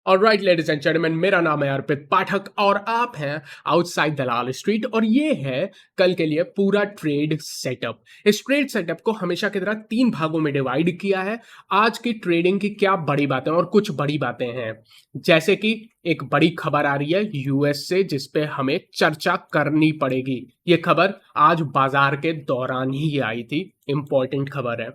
Alright ladies and gentleman, मेरा नाम है अर्पित पाठक और आप हैं आउटसाइड दलाल स्ट्रीट। और ये है कल के लिए पूरा ट्रेड सेटअप। इस ट्रेड सेटअप को हमेशा की तरह 3 भागों में डिवाइड किया है। आज की ट्रेडिंग की क्या बड़ी बातें और कुछ बड़ी बातें हैं, जैसे कि एक बड़ी खबर आ रही है यूएस से जिस पे हमें चर्चा करनी पड़ेगी। ये खबर आज बाजार के दौरान ही आई थी, इंपॉर्टेंट खबर है।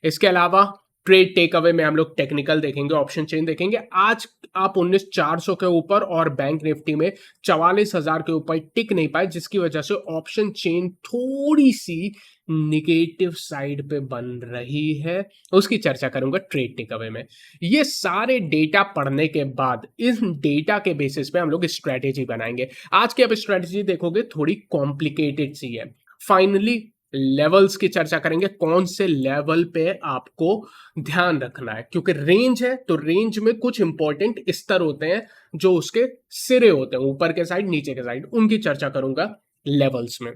इसके अलावा ट्रेड टेक अवे में हम लोग टेक्निकल देखेंगे, ऑप्शन चेन देखेंगे। आज आप 19,400 के ऊपर और बैंक निफ्टी में 44,000 के ऊपर टिक नहीं पाए, जिसकी वजह से ऑप्शन चेन थोड़ी सी निगेटिव साइड पे बन रही है। उसकी चर्चा करूंगा ट्रेड टेक अवे में। ये सारे डेटा पढ़ने के बाद इस डेटा के बेसिस पे हम लोग स्ट्रेटेजी बनाएंगे। आज की अब स्ट्रेटेजी देखोगे थोड़ी कॉम्प्लिकेटेड सी है। फाइनली लेवल्स की चर्चा करेंगे, कौन से लेवल पे आपको ध्यान रखना है, क्योंकि रेंज है तो रेंज में कुछ इंपॉर्टेंट स्तर होते हैं जो उसके सिरे होते हैं, ऊपर के साइड नीचे के साइड, उनकी चर्चा करूंगा लेवल्स में।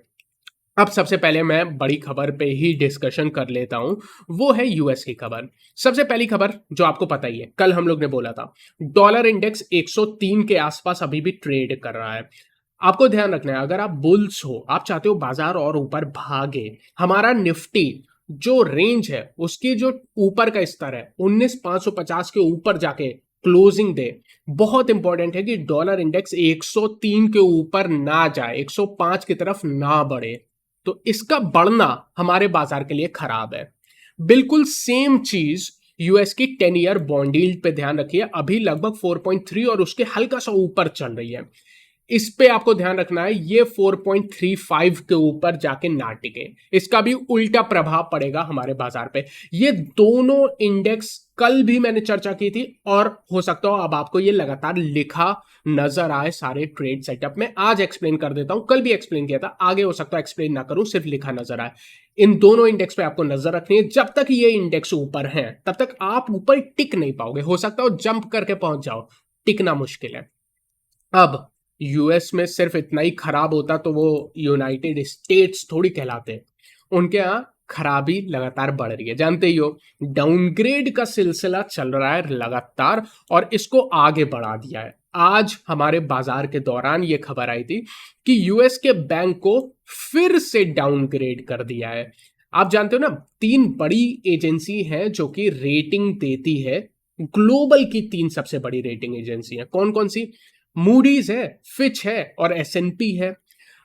अब सबसे पहले मैं बड़ी खबर पे ही डिस्कशन कर लेता हूं, वो है यूएस की खबर। सबसे पहली खबर जो आपको पता ही है, कल हम लोग ने बोला था डॉलर इंडेक्स 103 के आसपास अभी भी ट्रेड कर रहा है। आपको ध्यान रखना है, अगर आप बुल्स हो, आप चाहते हो बाजार और ऊपर भागे, हमारा निफ्टी जो रेंज है उसकी जो ऊपर का स्तर है 19,550 के ऊपर जाके क्लोजिंग दे। बहुत इंपॉर्टेंट है कि डॉलर इंडेक्स 103 के ऊपर ना जाए, 105 की तरफ ना बढ़े। तो इसका बढ़ना हमारे बाजार के लिए खराब है। बिल्कुल सेम चीज यूएस की 10 ईयर बॉन्ड यील्ड पे ध्यान रखिए, अभी लगभग 4.3 और उसके हल्का सा ऊपर चल रही है। इस पे आपको ध्यान रखना है, ये 4.35 के ऊपर जाके ना टिके, इसका भी उल्टा प्रभाव पड़ेगा हमारे बाजार पे। ये दोनों इंडेक्स कल भी मैंने चर्चा की थी और हो सकता हो अब आपको ये लगातार लिखा नजर आए सारे ट्रेड सेटअप में। आज एक्सप्लेन कर देता हूं, कल भी एक्सप्लेन किया था, आगे हो सकता है एक्सप्लेन ना करूं, सिर्फ लिखा नजर आए। इन दोनों इंडेक्स पे आपको नजर रखनी है। जब तक ये इंडेक्स ऊपर है तब तक आप ऊपर टिक नहीं पाओगे, हो सकता हो जंप करके पहुंच जाओ, टिकना मुश्किल है। अब यूएस में सिर्फ इतना ही खराब होता तो वो यूनाइटेड स्टेट्स थोड़ी कहलाते। उनके यहाँ खराबी लगातार बढ़ रही है, जानते ही हो, डाउनग्रेड का सिलसिला चल रहा है लगातार और इसको आगे बढ़ा दिया है। आज हमारे बाजार के दौरान ये खबर आई थी कि यूएस के बैंक को फिर से डाउनग्रेड कर दिया है। आप जानते हो ना, 3 बड़ी एजेंसी हैं जो कि रेटिंग देती है। ग्लोबल की 3 सबसे बड़ी रेटिंग एजेंसी हैं, कौन कौन सी? मूडीज है, फिच है और एसएनपी है।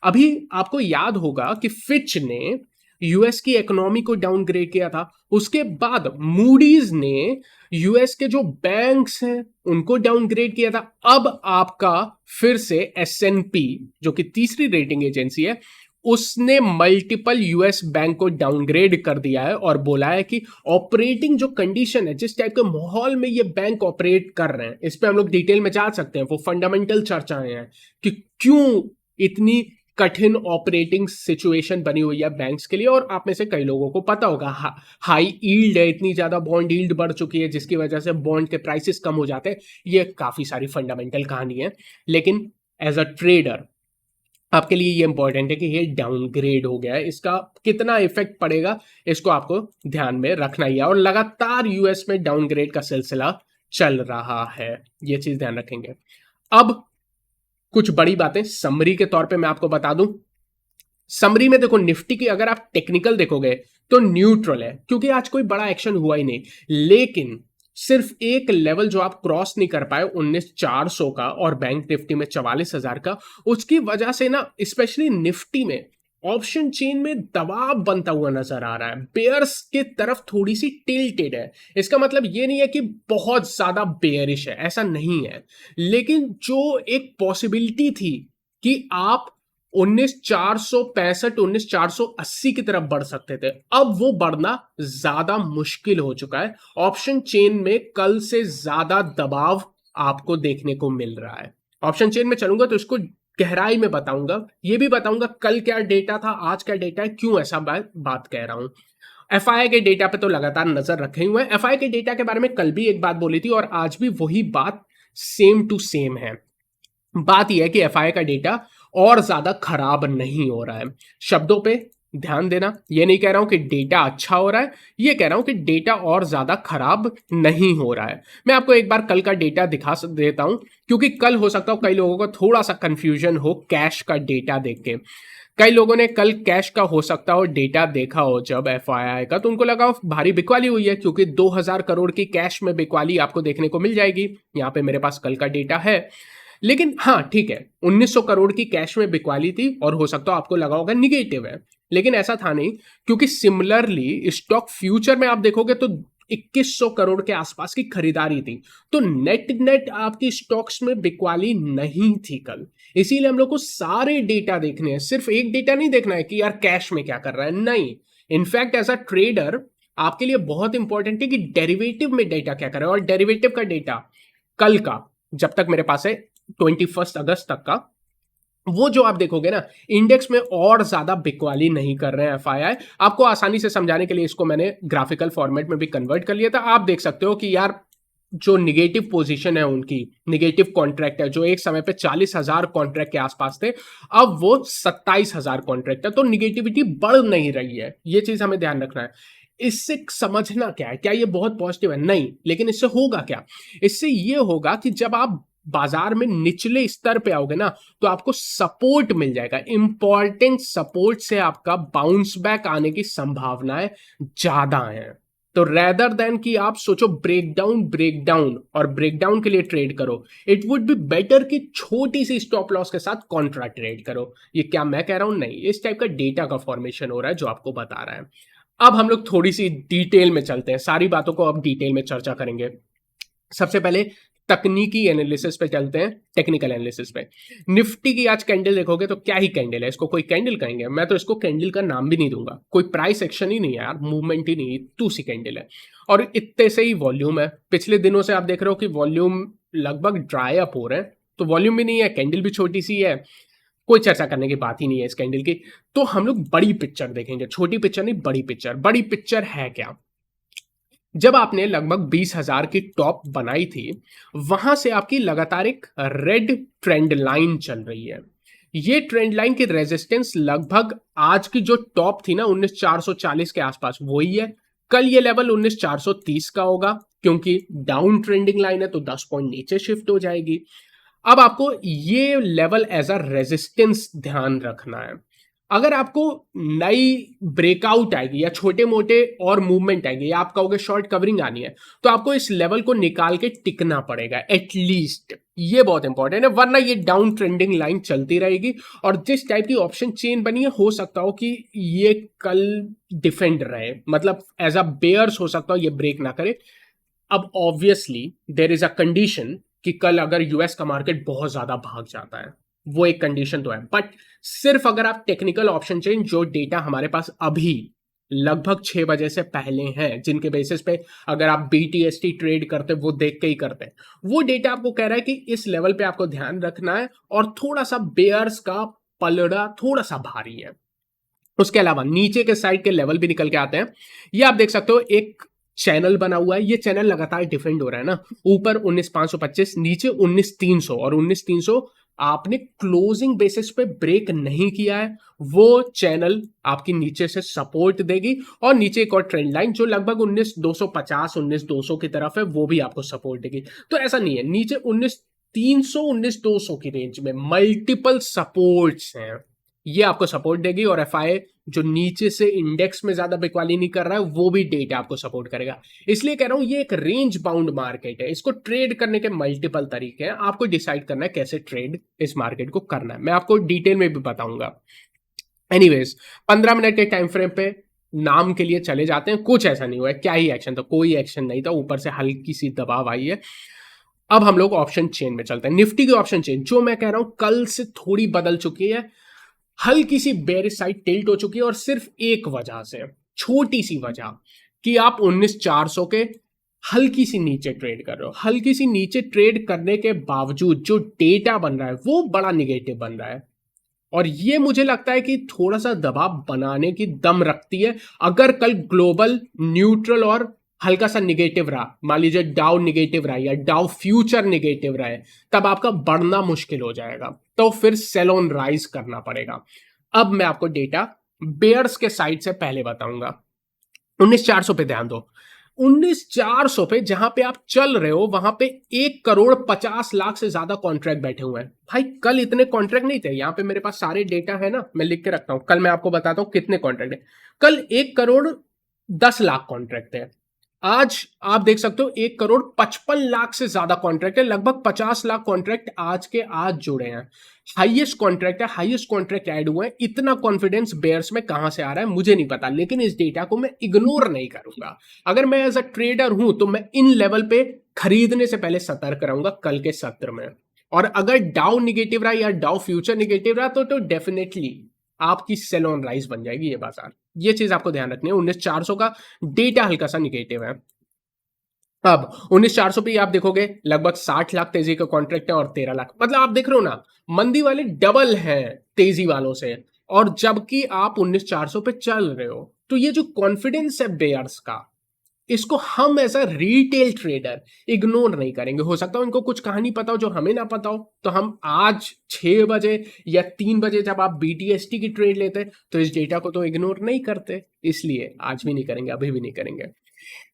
अभी आपको याद होगा कि फिच ने यूएस की इकोनॉमी को डाउनग्रेड किया था, उसके बाद मूडीज ने यूएस के जो बैंक्स हैं उनको डाउनग्रेड किया था। अब आपका फिर से एसएनपी जो कि तीसरी रेटिंग एजेंसी है, उसने मल्टीपल यूएस बैंक को डाउनग्रेड कर दिया है और बोला है कि ऑपरेटिंग जो कंडीशन है, जिस टाइप के माहौल में ये बैंक ऑपरेट कर रहे हैं, इस पे हम लोग डिटेल में जा सकते हैं। वो फंडामेंटल चर्चाएं हैं कि क्यों इतनी कठिन ऑपरेटिंग सिचुएशन बनी हुई है बैंक्स के लिए। और आप में से कई लोगों को पता होगा, हाई यील्ड है, इतनी ज्यादा बॉन्ड यील्ड बढ़ चुकी है जिसकी वजह से बॉन्ड के प्राइसेस कम हो जाते हैं। ये काफी सारी फंडामेंटल कहानी है, लेकिन एज अ ट्रेडर आपके लिए ये इंपॉर्टेंट है कि ये डाउनग्रेड हो गया है। इसका कितना इफेक्ट पड़ेगा इसको आपको ध्यान में रखना ही है। और लगातार यूएस में डाउनग्रेड का सिलसिला चल रहा है, ये चीज ध्यान रखेंगे। अब कुछ बड़ी बातें समरी के तौर पे मैं आपको बता दूं। समरी में देखो, निफ्टी की अगर आप टेक्निकल देखोगे तो न्यूट्रल है, क्योंकि आज कोई बड़ा एक्शन हुआ ही नहीं। लेकिन सिर्फ एक लेवल जो आप क्रॉस नहीं कर पाए 19,400 का और बैंक निफ्टी में 44,000 का, उसकी वजह से ना स्पेशली निफ्टी में ऑप्शन चेन में दबाव बनता हुआ नजर आ रहा है। बेयर्स की तरफ थोड़ी सी टिल्टेड है। इसका मतलब ये नहीं है कि बहुत ज्यादा बेयरिश है, ऐसा नहीं है। लेकिन जो एक पॉसिबिलिटी थी कि आप 19,465 19,480 की तरफ बढ़ सकते थे, अब वो बढ़ना ज्यादा मुश्किल हो चुका है। ऑप्शन चेन में कल से ज्यादा दबाव आपको देखने को मिल रहा है। ऑप्शन चेन में चलूंगा तो इसको गहराई में बताऊंगा, ये भी बताऊंगा कल क्या डेटा था, आज क्या डेटा है, क्यों ऐसा बात कह रहा हूं। एफआई के डेटा पे तो लगातार नजर रखे हुए हैं। एफआई के डेटा के बारे में कल भी एक बात बोली थी और आज भी वही बात सेम टू सेम है। बात यह है कि एफआई का डेटा और ज्यादा खराब नहीं हो रहा है। शब्दों पे ध्यान देना, ये नहीं कह रहा हूं कि डेटा अच्छा हो रहा है, ये कह रहा हूं कि डेटा और ज्यादा खराब नहीं हो रहा है। मैं आपको एक बार कल का डेटा दिखा देता हूं, क्योंकि कल हो सकता हो कई लोगों को थोड़ा सा कंफ्यूजन हो कैश का डेटा देख के। कई लोगों ने कल कैश का हो सकता हो डेटा देखा हो जब एफआईआई का, तो उनको लगा हो भारी बिकवाली हुई है, क्योंकि 2000 करोड़ की कैश में बिकवाली आपको देखने को मिल जाएगी। यहाँ पे मेरे पास कल का डेटा है, लेकिन हाँ ठीक है, 1900 करोड़ की कैश में बिकवाली थी और हो सकता हो आपको लगा होगा निगेटिव है, लेकिन ऐसा था नहीं, क्योंकि सिमिलरली स्टॉक फ्यूचर में आप देखोगे तो 2100 करोड़ के आसपास की खरीदारी थी। तो नेट नेट आपकी स्टॉक्स में बिकवाली नहीं थी कल। इसीलिए हम लोग को सारे डेटा देखने हैं, सिर्फ एक डेटा नहीं देखना है कि यार कैश में क्या कर रहा है, नहीं। इनफैक्ट एज अ ट्रेडर आपके लिए बहुत इंपॉर्टेंट है कि डेरिवेटिव में डेटा क्या कर रहा है, और डेरिवेटिव का डेटा कल का जब तक मेरे पास है 21 अगस्त तक का, वो जो आप देखोगे ना, इंडेक्स में और ज्यादा बिकवाली नहीं कर रहे हैं एफआईआई। आपको आसानी से समझाने के लिए इसको मैंने ग्राफिकल फॉर्मेट में भी कन्वर्ट कर लिया था। आप देख सकते हो कि यार जो निगेटिव पोजीशन है उनकी, निगेटिव कॉन्ट्रैक्ट है, जो एक समय पे 40,000 कॉन्ट्रैक्ट के आसपास थे, अब वो 27,000 कॉन्ट्रैक्ट है। तो निगेटिविटी बढ़ नहीं रही है, ये चीज हमें ध्यान रखना है। इससे समझना क्या है, क्या ये बहुत पॉजिटिव है? नहीं, लेकिन इससे होगा क्या? इससे ये होगा कि जब आप बाजार में निचले स्तर पे आओगे ना, तो आपको सपोर्ट मिल जाएगा, इंपॉर्टेंट सपोर्ट से आपका बाउंस बैक आने की संभावनाएं ज्यादा है। तो रेदर देन कि आप सोचो ब्रेकडाउन ब्रेकडाउन और ब्रेकडाउन के लिए ट्रेड करो, इट वुड बी बेटर कि छोटी सी स्टॉप लॉस के साथ कॉन्ट्रा ट्रेड करो। ये क्या मैं कह रहा हूं? नहीं, इस टाइप का डेटा का फॉर्मेशन हो रहा है जो आपको बता रहा है। अब हम लोग थोड़ी सी डिटेल में चलते हैं, सारी बातों को अब डिटेल में चर्चा करेंगे। सबसे पहले तकनीकी एनालिसिस पे चलते हैं, टेक्निकल एनालिसिस पे। निफ्टी की आज कैंडल देखोगे तो क्या ही कैंडल है, इसको कोई कैंडल कहेंगे? मैं तो इसको कैंडल का नाम भी नहीं दूंगा, कोई प्राइस एक्शन ही नहीं है यार, मूवमेंट ही नहीं, टू सी कैंडल है। और इतने से ही वॉल्यूम है, पिछले दिनों से आप देख रहे हो कि वॉल्यूम लगभग ड्राई अप हो रहे हैं, तो वॉल्यूम भी नहीं है, कैंडल भी छोटी सी है, कोई चर्चा करने की बात ही नहीं है इस कैंडल की। तो हम लोग बड़ी पिक्चर देखेंगे, छोटी पिक्चर नहीं, बड़ी पिक्चर। बड़ी पिक्चर है क्या? जब आपने लगभग 20,000 की टॉप बनाई थी, वहां से आपकी लगातार एक रेड ट्रेंड लाइन चल रही है। ये ट्रेंड लाइन की रेजिस्टेंस लगभग आज की जो टॉप थी ना 19,440 के आसपास, वही है। कल ये लेवल 19,430 का होगा, क्योंकि डाउन ट्रेंडिंग लाइन है तो 10 पॉइंट नीचे शिफ्ट हो जाएगी। अब आपको ये लेवल एज अ रेजिस्टेंस ध्यान रखना है। अगर आपको नई ब्रेकआउट आएगी या छोटे मोटे और मूवमेंट आएगी, या आप कहोगे शॉर्ट कवरिंग आनी है, तो आपको इस लेवल को निकाल के टिकना पड़ेगा एटलीस्ट। ये बहुत इंपॉर्टेंट है, वरना ये डाउन ट्रेंडिंग लाइन चलती रहेगी। और जिस टाइप की ऑप्शन चेन बनी है, हो सकता हो कि ये कल डिफेंड रहे, मतलब एज अ बेयर्स हो सकता हो ये ब्रेक ना करे। अब obviously there is a condition कि कल अगर यूएस का मार्केट बहुत ज्यादा भाग जाता है, वो एक कंडीशन तो है, बट सिर्फ अगर आप टेक्निकल ऑप्शन चेन, जो डेटा हमारे पास अभी लगभग 6 बजे से पहले हैं, जिनके बेसिस पे अगर आप बीटीएसटी ट्रेड करते वो देख के ही करते हैं, वो डेटा आपको कह रहा है कि इस लेवल पे आपको ध्यान रखना है और थोड़ा सा बेयर्स का पलड़ा थोड़ा सा भारी है। उसके अलावा नीचे के साइड के लेवल भी निकल के आते हैं। ये आप देख सकते हो, एक चैनल बना हुआ है, ये चैनल लगातार डिफेंड हो रहा है ना, ऊपर 19,525, नीचे 19,300, और 19,300 आपने क्लोजिंग बेसिस पे ब्रेक नहीं किया है, वो चैनल आपकी नीचे से सपोर्ट देगी। और नीचे एक और ट्रेंड लाइन जो लगभग 19,250 19,200 की तरफ है, वो भी आपको सपोर्ट देगी। तो ऐसा नहीं है, नीचे 19,300 19,200 की रेंज में मल्टीपल सपोर्ट्स हैं, ये आपको सपोर्ट देगी। और एफआई जो नीचे से इंडेक्स में ज्यादा बिकवाली नहीं कर रहा है, वो भी डेटा आपको सपोर्ट करेगा। इसलिए कह रहा हूं ये एक रेंज बाउंड मार्केट है, इसको ट्रेड करने के मल्टीपल तरीके हैं, आपको डिसाइड करना है कैसे ट्रेड इस मार्केट को करना है, मैं आपको डिटेल में भी बताऊंगा। एनीवेज, 15 मिनट के टाइम फ्रेम पे नाम के लिए चले जाते हैं। कुछ ऐसा नहीं हुआ है, क्या ही एक्शन था, कोई एक्शन नहीं था, ऊपर से हल्की सी दबाव आई है। अब हम लोग ऑप्शन चेन में चलते हैं। निफ्टी की ऑप्शन चेन जो मैं कह रहा हूं कल से थोड़ी बदल चुकी है, हल्की सी बेरिश साइड टिल्ट हो चुकी है, और सिर्फ एक वजह से, छोटी सी वजह, कि आप 19,400 के हल्की सी नीचे ट्रेड कर रहे हो। हल्की सी नीचे ट्रेड करने के बावजूद जो डेटा बन रहा है वो बड़ा निगेटिव बन रहा है, और ये मुझे लगता है कि थोड़ा सा दबाव बनाने की दम रखती है। अगर कल ग्लोबल न्यूट्रल और हल्का सा निगेटिव रहा, मान लीजिए डाउ निगेटिव रहा या डाउ फ्यूचर निगेटिव रहा, तब आपका बढ़ना मुश्किल हो जाएगा, तो फिर सेल ऑन राइज करना पड़ेगा। अब मैं आपको डेटा बेयर्स के साइड से पहले बताऊंगा। 19,400 पे ध्यान दो। 19,400 पे जहां पे आप चल रहे हो वहां पे 1,50,00,000 से ज्यादा कॉन्ट्रैक्ट बैठे हुए हैं। भाई कल इतने कॉन्ट्रैक्ट नहीं थे, यहां पे मेरे पास सारे डेटा है ना, मैं लिख के रखता हूं, कल मैं आपको बताता हूं कितने कॉन्ट्रैक्ट है। कल 1,10,00,000 कॉन्ट्रैक्ट थे। आज आप देख सकते हो 1,55,00,000 से ज्यादा कॉन्ट्रैक्ट है, लगभग 50,00,000 कॉन्ट्रैक्ट आज के आज जुड़े हैं। हाईएस्ट कॉन्ट्रैक्ट है, हाईएस्ट कॉन्ट्रैक्ट ऐड हुए हैं। इतना कॉन्फिडेंस बेयर्स में कहां से आ रहा है मुझे नहीं पता, लेकिन इस डेटा को मैं इग्नोर नहीं करूंगा। अगर मैं एज अ ट्रेडर हूं तो मैं इन लेवल पे खरीदने से पहले सतर्क रहूंगा कल के सत्र में। और अगर डाउ निगेटिव रहा या डाउ फ्यूचर निगेटिव रहा तो डेफिनेटली आपकी सेल ऑन राइज बन जाएगी ये बाजार। ये चीज आपको ध्यान रखनी है। 19,400 का डेटा हल्का सा निगेटिव है। अब 19,400 पे आप देखोगे लगभग 60,00,000 तेजी का कॉन्ट्रैक्ट है और 13,00,000, मतलब आप देख रहे हो ना, मंदी वाले डबल हैं तेजी वालों से, और जबकि आप 19,400 पे चल रहे हो। तो ये जो कॉन्फिडेंस है बेयर्स का, इसको हम as a retail trader ignore नहीं करेंगे। हो सकता है इनको कुछ कहानी पता हो जो हमें ना पता हो, तो हम आज 6 बजे या 3 बजे जब आप बीटीएसटी की ट्रेड लेते तो इस डेटा को तो इग्नोर नहीं करते, इसलिए आज भी नहीं करेंगे, अभी भी नहीं करेंगे।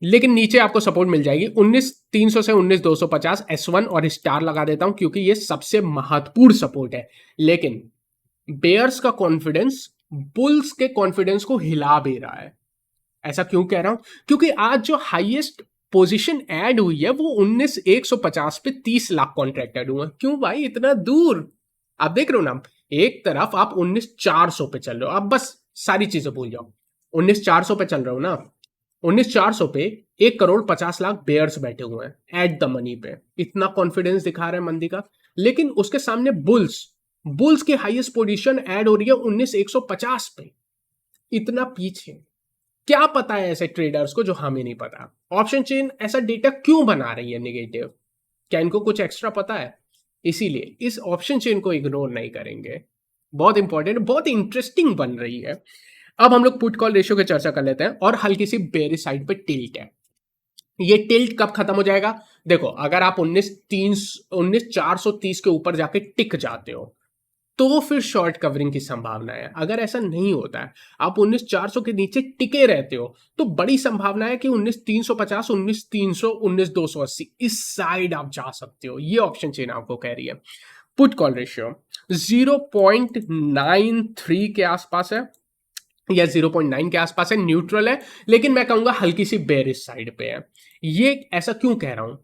लेकिन नीचे आपको सपोर्ट मिल जाएगी 19,300 से 19,250, S1 और स्टार लगा देता हूं क्योंकि ये सबसे महत्वपूर्ण सपोर्ट है। लेकिन बेयर्स का कॉन्फिडेंस बुल्स के कॉन्फिडेंस को हिला भी रहा है। ऐसा क्यों कह रहा हूं? क्योंकि आज जो हाईएस्ट पोजीशन ऐड हुई है वो 19,150 पे 30,00,000 कॉन्ट्रैक्ट ऐड हुआ। क्यों भाई इतना दूर? आप देख रहे हो ना, एक तरफ आप 19,400 पे चल रहे हो, आप बस सारी चीजें भूल जाओ। 19,400 पे चल रहे हो ना, 19,400 पे 1,50,00,000 बेयर्स बैठे हुए हैं एट द मनी पे। इतना कॉन्फिडेंस दिखा रहे हैं मंदी का। लेकिन उसके सामने बुल्स, बुल्स की हाईएस्ट पोजीशन ऐड हो रही है 19,150 पे। इतना पीछे क्या पता है ऐसे ट्रेडर्स को जो हमें नहीं पता? ऑप्शन चेन ऐसा डेटा क्यों बना रही है निगेटिव? क्या इनको कुछ एक्स्ट्रा पता है? इसीलिए इस ऑप्शन चेन को इग्नोर नहीं करेंगे। बहुत इंपॉर्टेंट, बहुत इंटरेस्टिंग बन रही है। अब हम लोग पुट कॉल रेशियो की चर्चा कर लेते हैं, और हल्की सी बेरिश साइड पे टिल्ट है। ये टिल्ट कब खत्म हो जाएगा? देखो, अगर आप 19,430 के ऊपर जाके टिक जाते हो तो फिर शॉर्ट कवरिंग की संभावना है। अगर ऐसा नहीं होता है, आप 19,400 के नीचे टिके रहते हो, तो बड़ी संभावना है कि 19,350, 19,300, 19,280 इस साइड आप जा सकते हो। ये ऑप्शन चेन आपको कह रही है। पुट कॉल रेशियो 0.93 के आसपास है या 0.9 के आसपास है, न्यूट्रल है, लेकिन मैं कहूंगा हल्की सी बेरिश साइड पे है। ये ऐसा क्यों कह रहा हूं?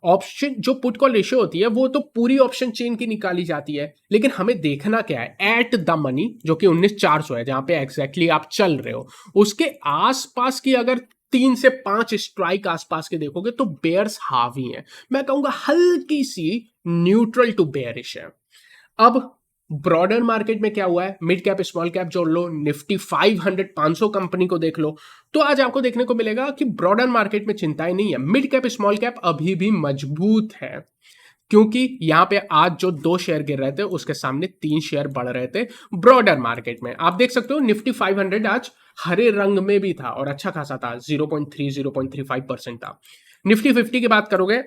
ऑप्शन जो पुट कॉल रेशियो होती है वो तो पूरी ऑप्शन चेन की निकाली जाती है, लेकिन हमें देखना क्या है, एट द मनी जो कि 19,400 है, जहां पे एग्जैक्टली आप चल रहे हो, उसके आसपास की अगर 3 से 5 स्ट्राइक आसपास के देखोगे तो बेयर्स हावी हैं। मैं कहूंगा हल्की सी न्यूट्रल टू बेयरिश है। अब ब्रॉडर मार्केट में क्या हुआ है, मिड कैप स्मॉल कैप जोड़ लो, निफ्टी 500 500 कंपनी को देख लो, तो आज आपको देखने को मिलेगा कि ब्रॉडर मार्केट में चिंताएं नहीं है। मिड कैप स्मॉल कैप अभी भी मजबूत है, क्योंकि यहां पे आज जो 2 शेयर गिर रहे थे उसके सामने 3 शेयर बढ़ रहे थे। ब्रॉडर मार्केट में आप देख सकते हो निफ्टी 500 आज हरे रंग में भी था और अच्छा खासा था, 0.35% था। निफ्टी 50 की बात करोगे,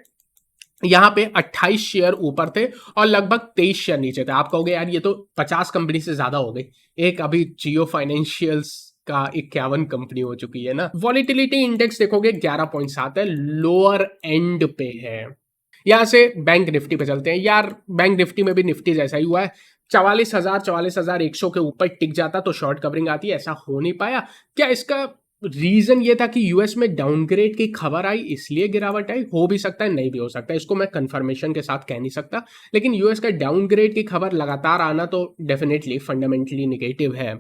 यहां पे 28 शेयर ऊपर थे और लगभग 23 शेयर नीचे थे। आप कहोगे यार ये तो 50 कंपनी से ज्यादा हो गई। एक अभी जियो फाइनेंशियल्स का 51 कंपनी हो चुकी है ना। वॉलिटिलिटी इंडेक्स देखोगे 11.7 है, लोअर एंड पे है। यहां से बैंक निफ्टी पे चलते हैं। यार बैंक निफ्टी में भी निफ्टी जैसा ही हुआ है, 44,100 के ऊपर टिक जाता तो शॉर्ट कवरिंग आती है, ऐसा हो नहीं पाया। क्या इसका रीजन ये था कि यूएस में डाउनग्रेड की खबर आई इसलिए गिरावट आई? हो भी सकता है, नहीं भी हो सकता है, इसको मैं कंफर्मेशन के साथ कह नहीं सकता। लेकिन यूएस का डाउनग्रेड की खबर लगातार आना तो डेफिनेटली फंडामेंटली निगेटिव है।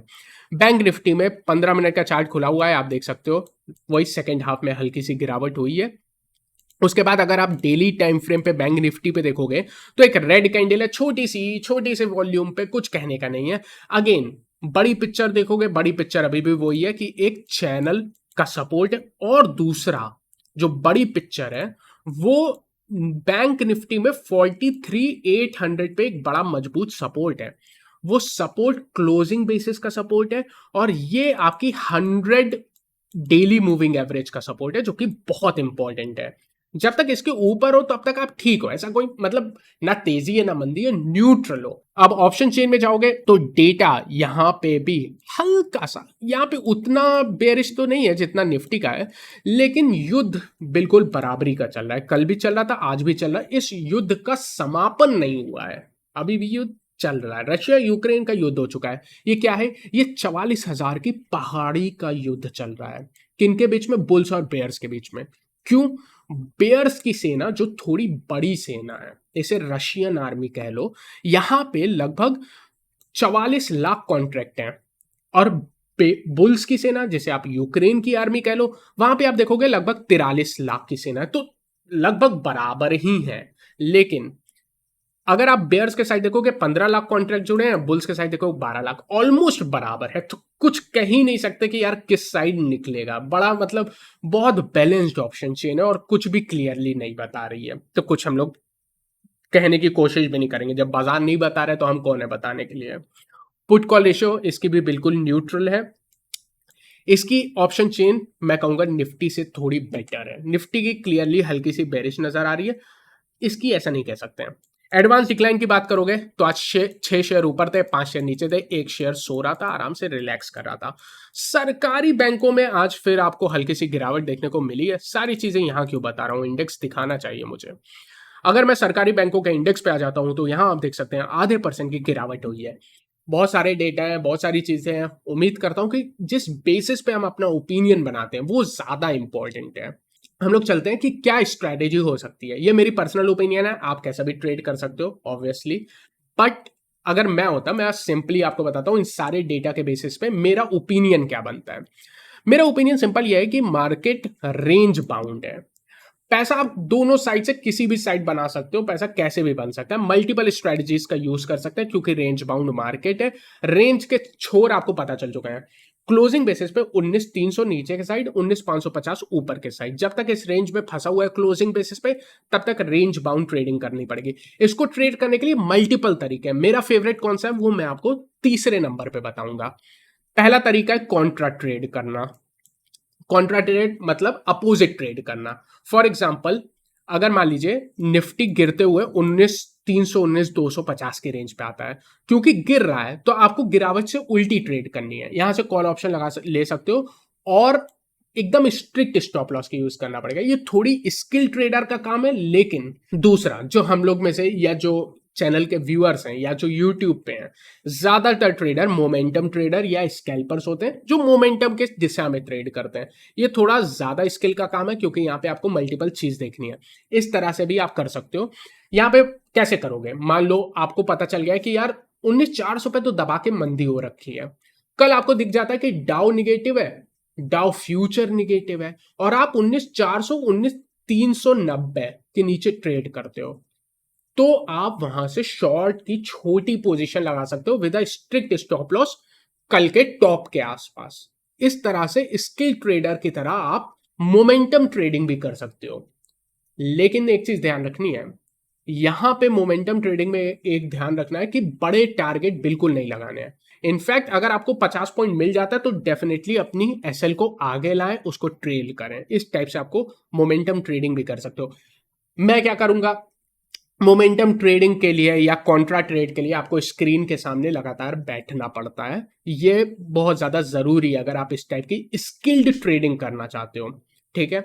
बैंक निफ्टी में 15 मिनट का चार्ट खुला हुआ है, आप देख सकते हो, वही सेकेंड हाफ में हल्की सी गिरावट हुई है। उसके बाद अगर आप डेली टाइम फ्रेम पे बैंक निफ्टी पे देखोगे तो एक रेड कैंडल है, छोटी सी वॉल्यूम पे, कुछ कहने का नहीं है। अगेन बड़ी पिक्चर देखोगे, बड़ी पिक्चर अभी भी वही है कि एक चैनल का सपोर्ट है, और दूसरा जो बड़ी पिक्चर है वो बैंक निफ्टी में 43,800 पे एक बड़ा मजबूत सपोर्ट है। वो सपोर्ट क्लोजिंग बेसिस का सपोर्ट है, और ये आपकी 100 डेली मूविंग एवरेज का सपोर्ट है, जो कि बहुत इंपॉर्टेंट है। जब तक इसके ऊपर हो तब तक आप ठीक हो, ऐसा कोई मतलब ना तेजी है ना मंदी है, न्यूट्रल हो। अब ऑप्शन चेन में जाओगे तो डेटा यहां पे भी हल्का सा, यहां पे उतना बेरिश तो नहीं है जितना निफ्टी का है, लेकिन युद्ध बिल्कुल बराबरी का चल रहा है। कल भी चल रहा था, आज भी चल रहा है। इस युद्ध का समापन नहीं हुआ है, अभी भी युद्ध चल रहा है। रशिया यूक्रेन का युद्ध हो चुका है। ये क्या है? ये 44,000 की पहाड़ी का युद्ध चल रहा है। किनके बीच में? बुल्स और बेयर्स के बीच में। क्यों? बेयर्स की सेना जो थोड़ी बड़ी सेना है, इसे रशियन आर्मी कह लो, यहां पे लगभग 44 लाख कॉन्ट्रैक्ट हैं। और बुल्स की सेना, जिसे आप यूक्रेन की आर्मी कह लो, वहां पे आप देखोगे लगभग 43 लाख की सेना है। तो लगभग बराबर ही है। लेकिन अगर आप बेयर्स के साइड देखोगे 15 लाख कॉन्ट्रैक्ट जुड़े हैं, बुल्स के साइड देखोगे 12 लाख, ऑलमोस्ट बराबर है। तो कुछ कह ही नहीं सकते कि यार किस साइड निकलेगा। बड़ा मतलब बहुत बैलेंस्ड ऑप्शन चेन है और कुछ भी क्लियरली नहीं बता रही है। तो कुछ हम लोग कहने की कोशिश भी नहीं करेंगे। जब बाजार नहीं बता रहे तो हम कौन है बताने के लिए? पुट कॉल रेशियो इसकी भी बिल्कुल न्यूट्रल है। इसकी ऑप्शन चेन मैं कहूंगा निफ्टी से थोड़ी बेटर है। निफ्टी की क्लियरली हल्की सी बेरिश नजर आ रही है, इसकी ऐसा नहीं कह सकते हैं। एडवांस डिक्लाइन की बात करोगे तो आज 6 शेयर ऊपर थे, 5 शेयर नीचे थे, 1 शेयर सो रहा था, आराम से रिलैक्स कर रहा था। सरकारी बैंकों में आज फिर आपको हल्की सी गिरावट देखने को मिली है। सारी चीजें यहां क्यों बता रहा हूं, इंडेक्स दिखाना चाहिए मुझे। अगर मैं सरकारी बैंकों के इंडेक्स पे आ जाता हूं तो यहां आप देख सकते हैं आधे % की गिरावट हुई है। बहुत सारे डेटा हैं, बहुत सारी चीजें हैं। उम्मीद करता हूं कि जिस बेसिस पे हम अपना ओपिनियन बनाते हैं वो ज्यादा इंपॉर्टेंट है। हम लोग चलते हैं कि क्या स्ट्रैटेजी हो सकती है। ये मेरी पर्सनल ओपिनियन है, आप कैसा भी ट्रेड कर सकते हो ऑब्वियसली। बट अगर मैं होता, मैं सिंपली आपको बताता हूं इन सारे डेटा के बेसिस पे मेरा ओपिनियन क्या बनता है। मेरा ओपिनियन सिंपल ये है कि मार्केट रेंज बाउंड है। पैसा आप दोनों साइड से किसी भी साइड बना सकते हो, पैसा कैसे भी बन सकता है। मल्टीपल स्ट्रेटजीज का यूज कर सकते हैं क्योंकि रेंज बाउंड मार्केट है। रेंज के छोर आपको पता चल चुका है। क्लोजिंग बेसिस पे 19,300 नीचे के साइड, 19,550 ऊपर के साइड। जब तक इस रेंज में फंसा हुआ है क्लोजिंग बेसिस पे, तब तक रेंज बाउंड ट्रेडिंग करनी पड़ेगी। इसको ट्रेड करने के लिए मल्टीपल तरीके हैं। मेरा फेवरेट कौन सा है वो मैं आपको तीसरे नंबर पे बताऊंगा। पहला तरीका है कॉन्ट्रा ट्रेड करना। कॉन्ट्रा ट्रेड मतलब अपोजिट ट्रेड करना। फॉर एग्जाम्पल, अगर मान लीजिए निफ्टी गिरते हुए 19,300 19,250 के रेंज पे आता है, क्योंकि गिर रहा है तो आपको गिरावट से उल्टी ट्रेड करनी है। यहां से कॉल ऑप्शन ले सकते हो और एकदम स्ट्रिक्ट स्टॉप लॉस की यूज करना पड़ेगा। ये थोड़ी स्किल ट्रेडर का काम है। लेकिन दूसरा जो हम लोग में से या जो चैनल के व्यूअर्स हैं या जो यूट्यूब पे हैं, ज्यादातर ट्रेडर मोमेंटम ट्रेडर या स्कैल्पर्स होते हैं जो मोमेंटम के दिशा में ट्रेड करते हैं। ये थोड़ा ज्यादा स्किल का काम है क्योंकि यहाँ पे आपको मल्टीपल चीज देखनी है। इस तरह से भी आप कर सकते हो। यहाँ पे कैसे करोगे? मान लो आपको पता चल गया है कि यार 19,400 पे तो दबा के मंदी हो रखी है। कल आपको दिख जाता है कि डाउ निगेटिव है, डाउ फ्यूचर निगेटिव है, और आप 19,400 19,390 के नीचे ट्रेड करते हो, तो आप वहां से शॉर्ट की छोटी पोजीशन लगा सकते हो with a strict stop loss कल के टॉप के आसपास। इस तरह से स्किल ट्रेडर की तरह आप मोमेंटम ट्रेडिंग भी कर सकते हो। लेकिन एक चीज ध्यान रखनी है, यहां पे मोमेंटम ट्रेडिंग में एक ध्यान रखना है कि बड़े टारगेट बिल्कुल नहीं लगाने हैं। इनफैक्ट अगर आपको 50 पॉइंट मिल जाता है तो डेफिनेटली अपनी एसएल को आगे लाएं, उसको ट्रेल करें। इस टाइप से आपको मोमेंटम ट्रेडिंग भी कर सकते हो। मैं क्या करूंगा, मोमेंटम ट्रेडिंग के लिए या कॉन्ट्रा ट्रेड के लिए आपको स्क्रीन के सामने लगातार बैठना पड़ता है। ये बहुत ज्यादा जरूरी है अगर आप इस टाइप की स्किल्ड ट्रेडिंग करना चाहते हो। ठीक है,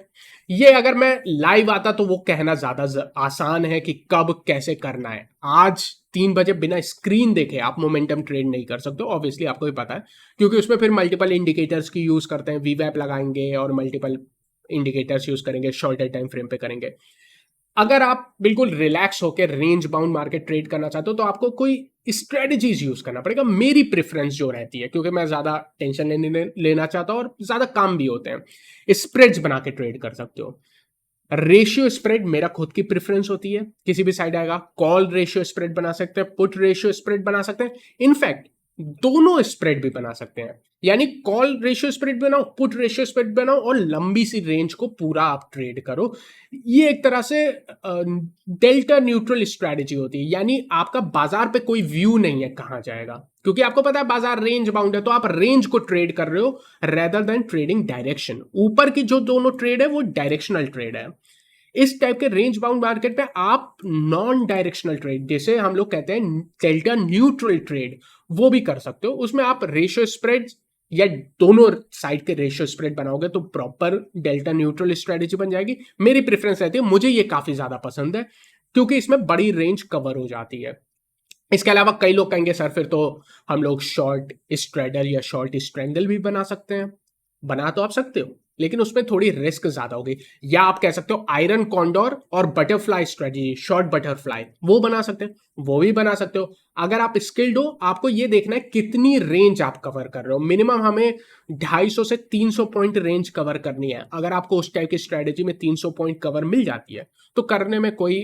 ये अगर मैं लाइव आता तो वो कहना ज्यादा आसान है कि कब कैसे करना है। आज 3 बजे बिना स्क्रीन देखे आप मोमेंटम ट्रेड नहीं कर सकते, ऑब्वियसली आपको भी पता है, क्योंकि उसमें फिर मल्टीपल इंडिकेटर्स की यूज करते हैं। वीवैप लगाएंगे और मल्टीपल इंडिकेटर्स यूज करेंगे, शॉर्टर टाइम फ्रेम पे करेंगे। अगर आप बिल्कुल रिलैक्स होकर रेंज बाउंड मार्केट ट्रेड करना चाहते हो तो आपको कोई स्ट्रेटजीज यूज करना पड़ेगा। मेरी प्रेफरेंस जो रहती है, क्योंकि मैं ज्यादा टेंशन लेना चाहता हूं और ज्यादा काम भी होते हैं, स्प्रेड्स बना के ट्रेड कर सकते हो। रेशियो स्प्रेड मेरा खुद की प्रेफरेंस होती है, किसी भी साइड आएगा। कॉल रेशियो स्प्रेड बना सकते हैं, पुट रेशियो स्प्रेड बना सकते हैं, इनफैक्ट दोनों स्प्रेड भी बना सकते हैं। यानी कॉल रेशियो स्प्रेड बनाओ, पुट रेशियो स्प्रेड बनाओ और लंबी सी रेंज को पूरा आप ट्रेड करो। ये एक तरह से डेल्टा न्यूट्रल स्ट्रेटजी होती है। यानी आपका बाजार पे कोई व्यू नहीं है कहां जाएगा, क्योंकि आपको पता है बाजार रेंज बाउंड है, तो आप रेंज को ट्रेड कर रहे हो रेदर देन ट्रेडिंग डायरेक्शन। ऊपर की जो दोनों ट्रेड है वो डायरेक्शनल ट्रेड है। इस टाइप के रेंज बाउंड मार्केट पे आप नॉन डायरेक्शनल ट्रेड, जैसे हम लोग कहते हैं डेल्टा न्यूट्रल ट्रेड, वो भी कर सकते हो। उसमें आप रेशियो स्प्रेड या दोनों साइड के रेशियो स्प्रेड बनाओगे तो प्रॉपर डेल्टा न्यूट्रल स्ट्रेटेजी बन जाएगी। मेरी प्रेफरेंस रहती है, मुझे ये काफी ज्यादा पसंद है क्योंकि इसमें बड़ी रेंज कवर हो जाती है। इसके अलावा कई लोग कहेंगे सर फिर तो हम लोग शॉर्ट स्ट्रेडल या शॉर्ट स्ट्रेंगल भी बना सकते हैं। बना तो आप सकते हो, लेकिन उसमें थोड़ी रिस्क ज्यादा होगी। या आप कह सकते हो आयरन कॉन्डोर और बटरफ्लाई स्ट्रेटजी, शॉर्ट बटरफ्लाई, वो बना सकते हैं, वो भी बना सकते हो। अगर आप स्किल्ड हो, आपको ये देखना है कितनी रेंज आप कवर कर रहे हो। मिनिमम हमें 250 से 300 पॉइंट रेंज कवर करनी है। अगर आपको उस टाइप की स्ट्रेटेजी में 300 पॉइंट कवर मिल जाती है तो करने में कोई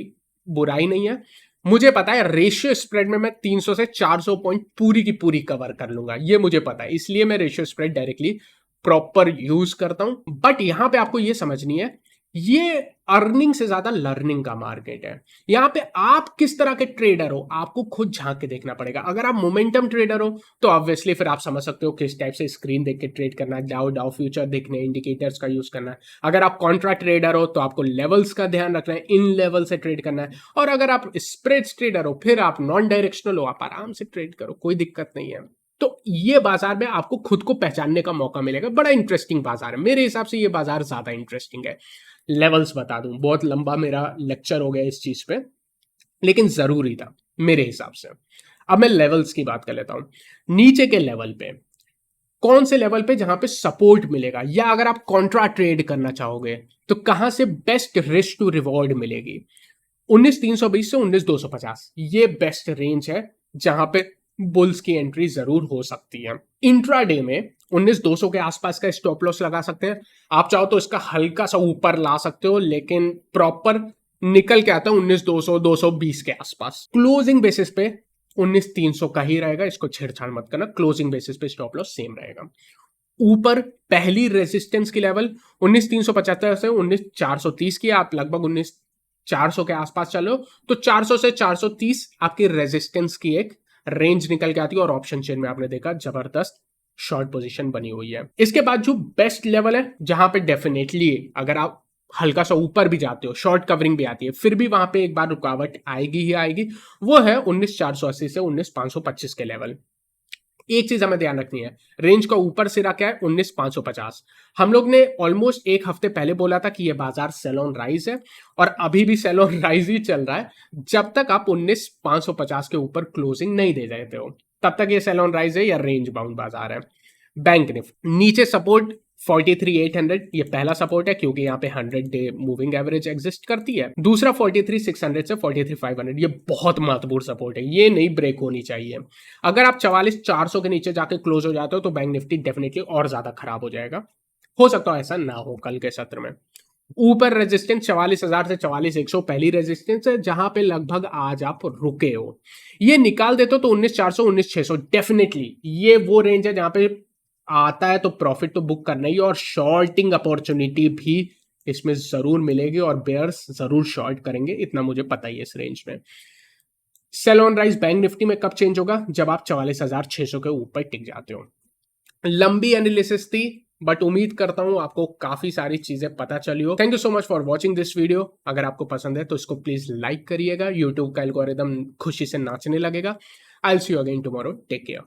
बुराई नहीं है। मुझे पता है रेशियो स्प्रेड में मैं 300 से 400 पॉइंट पूरी की पूरी कवर कर लूंगा, ये मुझे पता है, इसलिए मैं ratio spread directly proper use करता हूं। बट यहां पे आपको ये समझनी है, ये अर्निंग से ज्यादा लर्निंग का मार्केट है। यहां पे आप किस तरह के ट्रेडर हो आपको खुद झांक के देखना पड़ेगा। अगर आप मोमेंटम ट्रेडर हो तो ऑब्वियसली फिर आप समझ सकते हो किस टाइप से स्क्रीन देख के ट्रेड करना है, डाउ डाउ फ्यूचर देखने, इंडिकेटर्स का यूज करना है। अगर आप कॉन्ट्रा ट्रेडर हो तो आपको लेवल्स का ध्यान रखना है, इन लेवल से ट्रेड करना है। और अगर आप स्प्रेड्स ट्रेडर हो फिर आप नॉन डायरेक्शनल हो, आप आराम से ट्रेड करो, कोई दिक्कत नहीं है। तो ये बाजार में आपको खुद को पहचानने का मौका मिलेगा। बड़ा इंटरेस्टिंग बाजार है, मेरे हिसाब से ये बाजार ज्यादा इंटरेस्टिंग है। लेवल्स बता दूं, बहुत लंबा मेरा लेक्चर हो गया इस चीज पे, लेकिन जरूरी था मेरे हिसाब से। अब मैं लेवल्स की बात कर लेता हूं। नीचे के लेवल पे कौन से लेवल पे जहां पे सपोर्ट मिलेगा, या अगर आप कॉन्ट्रा ट्रेड करना चाहोगे तो कहां से बेस्ट रिस्क टू रिवॉर्ड मिलेगी। 19,320 से 19,250 ये बेस्ट रेंज है जहां पे बुल्स की एंट्री जरूर हो सकती है। इंट्राडे में 19,200 के आसपास का स्टॉप लॉस लगा सकते हैं। आप चाहो तो इसका हल्का सा ऊपर ला सकते हो, लेकिन प्रॉपर निकल के आता है 19,200 220 के आसपास। क्लोजिंग बेसिस पे 19,300 का ही रहेगा, इसको छेड़छाड़ मत करना। क्लोजिंग बेसिस पे स्टॉप लॉस सेम रहेगा। ऊपर पहली रेजिस्टेंस की लेवल 19,375 से 19,430 की, आप लगभग 19,400 के आसपास चलो तो 400 से 430 आपकी रेजिस्टेंस की एक रेंज निकल के आती है। और ऑप्शन चेन में आपने देखा जबरदस्त शॉर्ट पोजीशन बनी हुई है। इसके बाद जो बेस्ट लेवल है जहां पे डेफिनेटली अगर आप हल्का सा ऊपर भी जाते हो, शॉर्ट कवरिंग भी आती है, फिर भी वहां पे एक बार रुकावट आएगी ही आएगी, वो है 19,480 से 19,525 के लेवल। एक चीज हमें ध्यान रखनी है, रेंज का ऊपर सिरा क्या है 19,550। हम लोग ने ऑलमोस्ट एक हफ्ते पहले बोला था कि ये बाजार सेल ऑन राइज है, और अभी भी सेल ऑन राइज ही चल रहा है। जब तक आप 19,550 के ऊपर क्लोजिंग नहीं दे देते हो तब तक ये सेल ऑन राइज है या रेंज बाउंड बाजार है। बैंक निफ्टी नीचे सपोर्ट 43,800, ये पहला सपोर्ट है क्योंकि यहाँ पे 100 डे मूविंग एवरेज एग्जिस्ट करती है। दूसरा 43,600 से 43,500, ये बहुत महत्वपूर्ण सपोर्ट है, ये नहीं ब्रेक होनी चाहिए। अगर आप 44,400 के नीचे जाके क्लोज हो जाते हो तो बैंक निफ्टी डेफिनेटली और ज्यादा खराब हो जाएगा। हो सकता है ऐसा ना हो कल के सत्र में। ऊपर रेजिस्टेंस 44,000 से 44,100 पहली रेजिस्टेंस है जहां पे लगभग आज आप रुके हो। ये निकाल देते हो तो 19,400 19,600 डेफिनेटली ये वो रेंज है जहां पे आता है तो प्रॉफिट तो बुक करना ही, और शॉर्टिंग अपॉर्चुनिटी भी इसमें जरूर मिलेगी और बेयर्स जरूर शॉर्ट करेंगे, इतना मुझे पता ही है इस रेंज में। Sell on rise bank Nifty में कब चेंज होगा, जब आप 44,600 के ऊपर टिक जाते हो। लंबी एनालिसिस थी बट उम्मीद करता हूं आपको काफी सारी चीजें पता चली हो। Thank you so much for watching this video. अगर आपको पसंद है तो इसको प्लीज लाइक करिएगा, यूट्यूब का एल्गोरिदम खुशी से नाचने लगेगा। I will see you again tomorrow, take care.